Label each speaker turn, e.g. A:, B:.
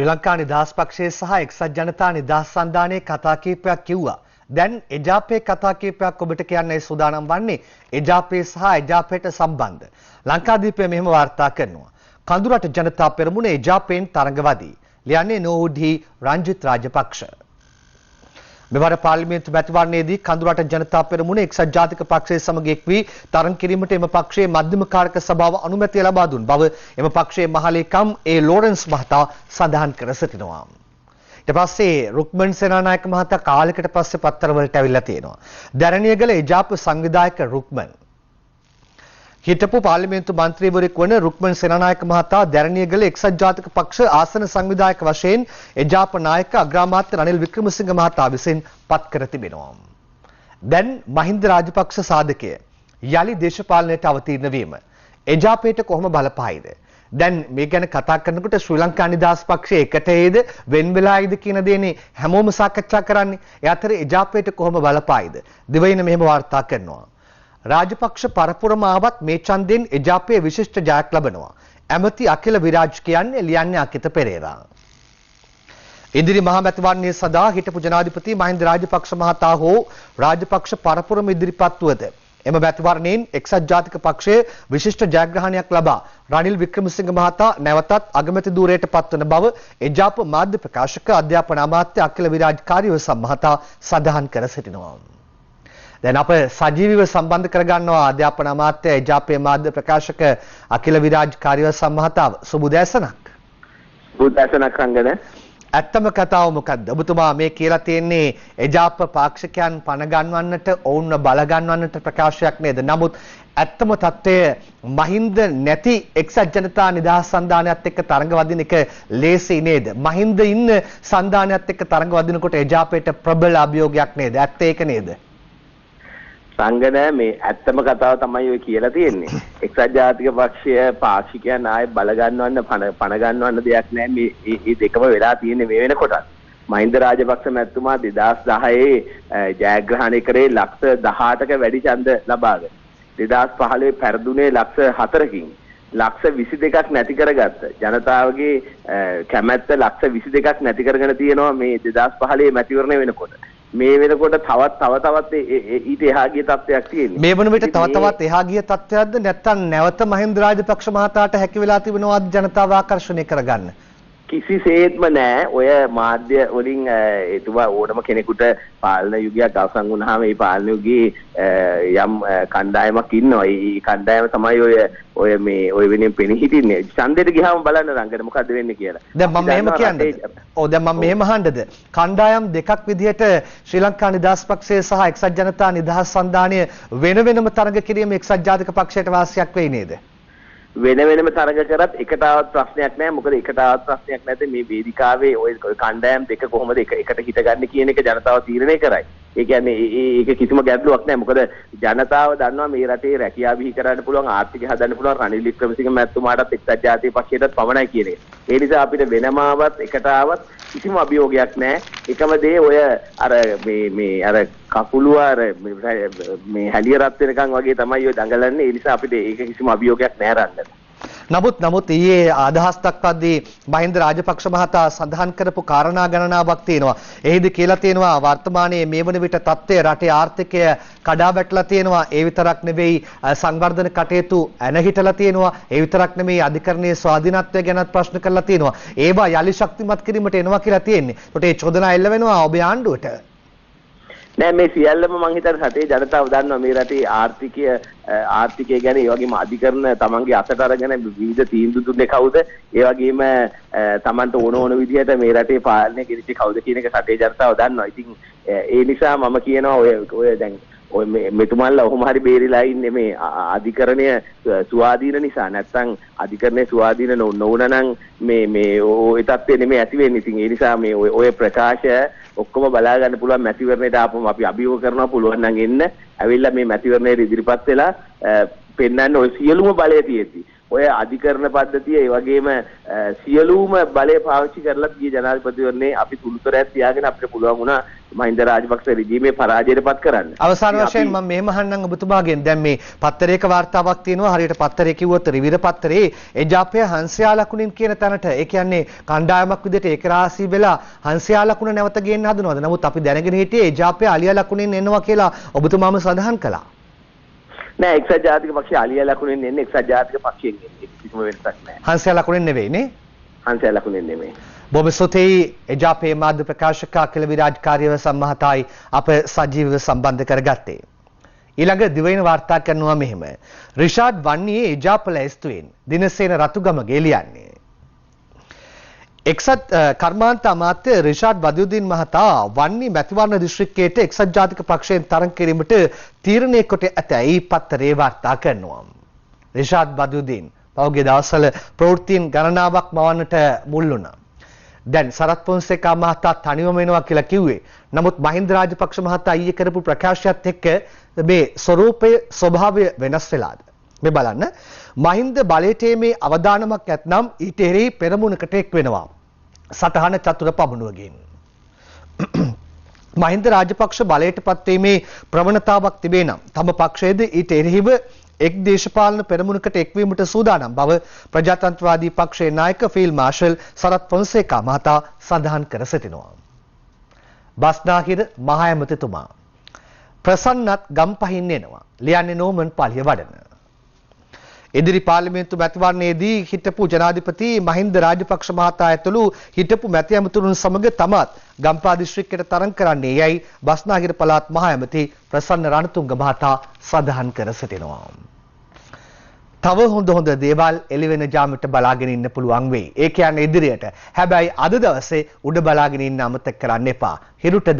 A: ශ්‍රී ලංකා නිදහස් පක්ෂයේ සහ එක්සත් ජනතා නිදහස් සන්ධානයේ කතා කීපයක් කිව්වා. දැන් එජාපේ කතා කීපයක් ඔබට කියන්නයි සූදානම් වන්නේ. එජාපේ සහ එජාපේට සම්බන්ධ ලංකාදීපය මෙහෙම වාර්තා කරනවා. කඳුරට ජනතා පෙරමුණ එජාපෙන් තරඟවදී. ලියන්නේ නෝහුඩි රංජිත් රාජපක්ෂ. මෙවර පාර්ලිමේන්තු මැතිවරණයේදී කඳුරට ජනතා පෙරමුණ එක්සත් ජාතික පක්ෂයේ සමග එක් වී තරඟ කිරීමට එම පක්ෂයේ මධ්‍යම කාරක සභාව අනුමැතිය ලබා දුන් බව එම පක්ෂයේ මහලේකම් ඒ ලෝරන්ස් මහතා සඳහන් කර සිටිනවා. ඊට පස්සේ රුක්මන් සේනානායක මහතා කාලයකට පස්සේ පත්තරවලට ඇවිල්ලා තියෙනවා. දැරණියගල එජාප සංවිධායක රුක්මන් හිටපු පාර්ලිමේන්තු මන්ත්‍රීවරයෙක් වන රුක්මන් සේනානායක මහතා දැරණියගල එක්සත් ජාතික පක්ෂ ආසන සංවිධායක වශයෙන් එජාප නායක අග්‍රාමාත්‍ය රනිල් වික්‍රමසිංහ මහතා විසින් පත් කර තිබෙනවා. දැන් මහින්ද රාජපක්ෂ සාධකය යලි දේශපාලනයට අවතීර්ණ වීම එජාපයට කොහොම බලපායිද? දැන් මේ ගැන කතා කරනකොට ශ්‍රී ලංකා නිදහස් පක්ෂයේ එකටේද වෙන් වෙලායිද කියන දේනේ හැමෝම සාකච්ඡා කරන්නේ. ඒ අතරේ එජාපයට කොහොම බලපායිද? දිවයින මෙහෙම වාර්තා කරනවා. රාජපක්ෂ පරපුරම ආවත් මේ ඡන්දෙන් එජාපයේ විශිෂ්ට ජයක් ලබනවා. ඇමති අකිල විරාජ් කියන්නේ ලියන්නේ අකිත පෙරේරා. ඉදිරි මහා මැතිවරණයේ සදා හිටපු ජනාධිපති මහින්ද රාජපක්ෂ මහතා හෝ රාජපක්ෂ පරපුරම ඉදිරිපත් වුවද එම මැතිවරණයෙන් එක්සත් ජාතික පක්ෂයේ විශිෂ්ට ජයග්‍රහණයක් ලබා රනිල් වික්‍රමසිංහ මහතා නැවතත් අගමැති ධූරයට පත්වන බව එජාප මාධ්‍ය ප්‍රකාශක අධ්‍යාපන අමාත්‍ය අකිල විරාජ් කාර්යවසම් මහතා සඳහන් කර සිටිනවා. දැන් අප සජීවීව සම්බන්ධ කරගන්නවා අධ්‍යාපන අමාත්‍ය එජාපයේ මාධ්‍ය ප්‍රකාශක අකිල විරාජ් කාර්යවසම් මහතාව. සුබුදෑසනක්.
B: සුබුදෑසනක් රංගන.
A: ඇත්තම කතාව මොකද්ද? ඔබතුමා මේ කියලා තියෙන්නේ එජාප පාක්ෂිකයන් පණ ගන්වන්නට ඔවුන්ව බල ගන්වන්නට ප්‍රකාශයක් නේද? නමුත් ඇත්තම තත්ත්වය මහින්ද නැති එක්සත් ජනතා නිදහස් සන්ධානයත් එක්ක තරඟ වදින එක ලේසි නේද? මහින්ද ඉන්න සන්ධානයත් එක්ක තරඟ වදිනකොට එජාපයට ප්‍රබල අභියෝගයක් නේද? ඇත්ත ඒක නේද?
B: සංගන මේ ඇත්තම කතාව තමයි ඔය කියලා තියෙන්නේ. එක්සත් ජාතික පක්ෂය පාක්ෂිකයන් ආයේ බල ගන්නවන්න පණ ගන්නවන්න දෙයක් නැහැ. මේ දෙකම වෙලා තියෙන්නේ මේ වෙනකොට. මහින්ද රාජපක්ෂ මැතිතුමා 2010 ජයග්‍රහණය කරේ ලක්ෂ 18ක වැඩි ඡන්ද ලබාගෙන 2015 පෙරදුනේ ලක්ෂ 4කින් ලක්ෂ 22ක් නැති කරගත්ත. ජනතාවගේ කැමැත්ත ලක්ෂ 22ක් නැති කරගෙන තියෙනවා මේ 2015 මැතිවරණය වෙනකොට. මේ වෙනකොට තවත් ඊට එහා ගිය තත්ත්වයක් තියෙනවා.
A: මේ වන විට තවත් එහා ගිය තත්ත්වයක්ද නැත්නම් නැවත මහින්ද රාජපක්ෂ මහතාට හැකි වෙලා තිබෙනවාද ජනතාව ආකර්ෂණය කරගන්න?
B: කිසිසේත්ම නෑ. ඔය මාධ්‍ය වලින් එතුමා ඕනම කෙනෙකුට පාලන යුගයක් අවසන් වුණාම මේ පාලන යුගයේ යම් කණ්ඩායමක් ඉන්නවා. ඒ කණ්ඩායම තමයි ඔය වෙනින් පෙනී හිටින්නේ. ඡන්දෙට ගියාම බලන්න රංගන මොකද්ද වෙන්නේ කියලා.
A: දැන් මම මෙහෙම කියන්නේ. දැන් මම මෙහෙම අහන්නද? කණ්ඩායම් දෙකක් විදිහට ශ්‍රී ලංකා නිදහස් පක්ෂය සහ එක්සත් ජනතා නිදහස් සන්ධානය වෙන වෙනම තරඟ කිරීම එක්සත් ජාතික පක්ෂයට වාසියක් වෙයි නේද?
B: වෙන වෙනම තරඟ කරත් එකටවත් ප්‍රශ්නයක් නැහැ. මොකද එකටවත් ප්‍රශ්නයක් නැත්නම් මේ වේදිකාවේ ඔය කණ්ඩායම් දෙක කොහොමද එකට හිටගන්නේ කියන එක ජනතාව තීරණය කරයි. ඒ කියන්නේ ඒක කිසිම ගැටලුවක් නැහැ. මොකද ජනතාව දන්නවා මේ රටේ රැකියාව බිහි කරන්න පුළුවන්, ආර්ථිකය හදන්න පුළුවන් රනිල් වික්‍රමසිංහ මැතිතුමාටත් එක්සත් ජාතික පක්ෂයටත් පමණයි කියන එක. ඒ නිසා අපිට වෙනමාවත් එකට ආවත් කිසිම අභියෝගයක් නැහැ. එකම දේ ඔය අර මේ කකුලුව මේ හැලිය රත් වෙනකන් වගේ තමයි ඔය දඟලන්නේ. ඒ නිසා අපිට ඒක කිසිම අභියෝගයක් නැහැ රන්න.
A: නමුත් ඊයේ අදහස් දක්වද්දී මහින්ද රාජපක්ෂ මහතා සඳහන් කරපු කාරණා ගණනාවක් තියෙනවා. එහිදී කියලා තියෙනවා වර්තමානයේ මේ වන විට තත්ත්වය රටේ ආර්ථිකය කඩා වැටලා තියෙනවා. ඒ විතරක් නෙවෙයි සංවර්ධන කටයුතු ඇනහිටලා තියෙනවා. ඒ විතරක් නෙවෙයි අධිකරණයේ ස්වාධීනත්වය ගැනත් ප්‍රශ්න කරලා තියෙනවා. ඒවා යලි ශක්තිමත් කිරීමට එනවා කියලා තියෙන්නේ. ඒකට ඒ චෝදනා එල්ල වෙනවා ඔබේ ආණ්ඩුවට.
B: නෑ මේ සියල්ලම මං හිතන්නේ රටේ ජනතාව දන්නවා මේ රටේ ආර්ථිකය ගැන. ඒ වගේම අධිකරණ තමන්ගේ අතට අරගෙන විවිධ තීන්දුව දුන්නේ කවුද? ඒ වගේම තමන්ට ඕන විදිහට මේ රටේ පාලනය කෙරෙච්ච කවුද කියන එක රටේ ජනතාව දන්නවා. ඉතින් ඒ නිසා මම කියනවා ඔය දැන් ඔය මෙතුමන්ලා ඔහොම හරි බේරිලා ඉන්නේ මේ අධිකරණය ස්වාධීන නිසා. නැත්තම් අධිකරණයේ ස්වාධීන නොවුනනම් මේ ඔය තත්ත්වෙ නෙමෙයි ඇති වෙන්නේ. ඉතින් ඒ නිසා මේ ඔය ප්‍රකාශ ඔක්කොම බලා ගන්න පුළුවන්. මැතිවරණයට ආපම අපි අභියෝග කරනවා පුළුවන් නම් එන්න. ඇවිල්ලා මේ මැතිවරණයේ ඉදිරිපත් වෙලා පෙන්වන්න ඔය සියලුම බලය තියෙද්දි ඔය අධිකරණ පද්ධතිය ඒ වගේම සියලුම බලය පාවිච්චි කරලා ගිය ජනාධිපතිවරණේ අපි තුළුතරයක් තියාගෙන අපිට පුළුවන් වුණා මහින්ද රාජපක්ෂ රෙජීමේ පරාජයටපත් කරන්න.
A: අවසාන වශයෙන් මම මෙහෙම අහන්නම් ඔබතුමාගෙන් දැන් මේ පත්තරයක වාර්තාවක් තියෙනවා හරියට පත්තරේ කිව්වොත් රිවිර පත්තරේ එජාපය හංසයා ලකුණින් කියන තැනට ඒ කියන්නේ කණ්ඩායමක් විදිහට ඒකරාශී වෙලා හංසයා ලකුණ නැවත ගේන්න හදනවද? නමුත් අපි දැනගෙන හිටියේ එජාපය අලියා ලකුණින් එනවා කියලා ඔබතුමාම සඳහන් කළා.
B: නෑ එක්සත් ජාතික පක්ෂය අලියා ලකුණෙන් එන්නේ එක්සත් ජාතික පක්ෂයෙන් එන්නේ කිසිම වෙනසක් නෑ.
A: හංසයා ලකුණෙන් නෙවෙයි නේ?
B: හංසයා ලකුණෙන් නෙමෙයි.
A: බොහොම ස්තුතියි එජාපේ මාධ්‍ය ප්‍රකාශක අකිල විරාජ් කාර්යවසම් මහතායි අප සජීවව සම්බන්ධ කරගත්තේ. ඊළඟ දිවයින වාර්තා කරනවා මෙහෙම. රිෂාඩ් වන්නියේ එජාප ලැයිස්තුවෙන් දිනසේන රතුගමගේ ලියන්නේ. එක්සත් කර්මාන්ත අමාත්‍ය රිෂාඩ් බදියුද්දීන් මහතා වන්නි මැතිවරණ දිස්ත්‍රික්කයට එක්සත් ජාතික පක්ෂයෙන් තරඟ කිරීමට තීරණය කොට ඇතැයි පත්තරේ වාර්තා කරනවා. රිෂාඩ් බදියුද්දීන් පෞගේ දවස්වල ප්‍රවෘත්තීන් ගණනාවක් මවන්නට මුල් වුණා. දැන් සරත් පොන්සේකා මහතා තනිවම එනවා කියලා කිව්වේ. නමුත් මහින්ද රාජපක්ෂ මහතා ඊයේ කරපු ප්‍රකාශයත් එක්ක මේ ස්වභාවය වෙනස් වෙලාද? මේ බලන්න. මහින්ද බලයට මේ අවදානමක් නැත්නම් ඊට එරෙහි පෙරමුණකට එක් වෙනවා. සටහන චතුර පමුණුවකින්. මහින්ද රාජපක්ෂ බලයට පත්වීමේ ප්‍රවණතාවක් තිබේ නම් තම පක්ෂයේද ඊට එරෙහිව එක් දේශපාලන පෙරමුණකට එක්වීමට සූදානම් බව ප්‍රජාතන්ත්‍රවාදී පක්ෂයේ නායක ෆීල්ඩ් මාර්ෂල් සරත් ෆොන්සේකා මහතා සඳහන් කර සිටිනවා. බස්නාහිර මහ ඇමතිතුමා ප්‍රසන්නත් ගම්පහින් එනවා. ලියන්නේ නෝමන් පාලිය වඩන. ඉදිරි පාර්ලිමේන්තු මැතිවරණයේදී හිටපු ජනාධිපති මහින්ද රාජපක්ෂ මහතා ඇතුළු හිටපු මැති ඇමතුරුන් සමග තමත් ගම්පා දිස්ත්‍රික්කයට තරඟ කරන්නේ යයි බස්නාහිර පළාත් මහ ඇමති ප්‍රසන්න රණතුංග මහතා සඳහන් කර සිටිනවා. තව හොඳ දේවල් එළිවෙන ජාමයට බලාගෙන ඉන්න පුළුවන් වෙයි. ඒ කියන්නේ ඉදිරියට. හැබැයි අද දවසේ උඩ බලාගෙන ඉන්න අමතක කරන්න එපා. හිරුට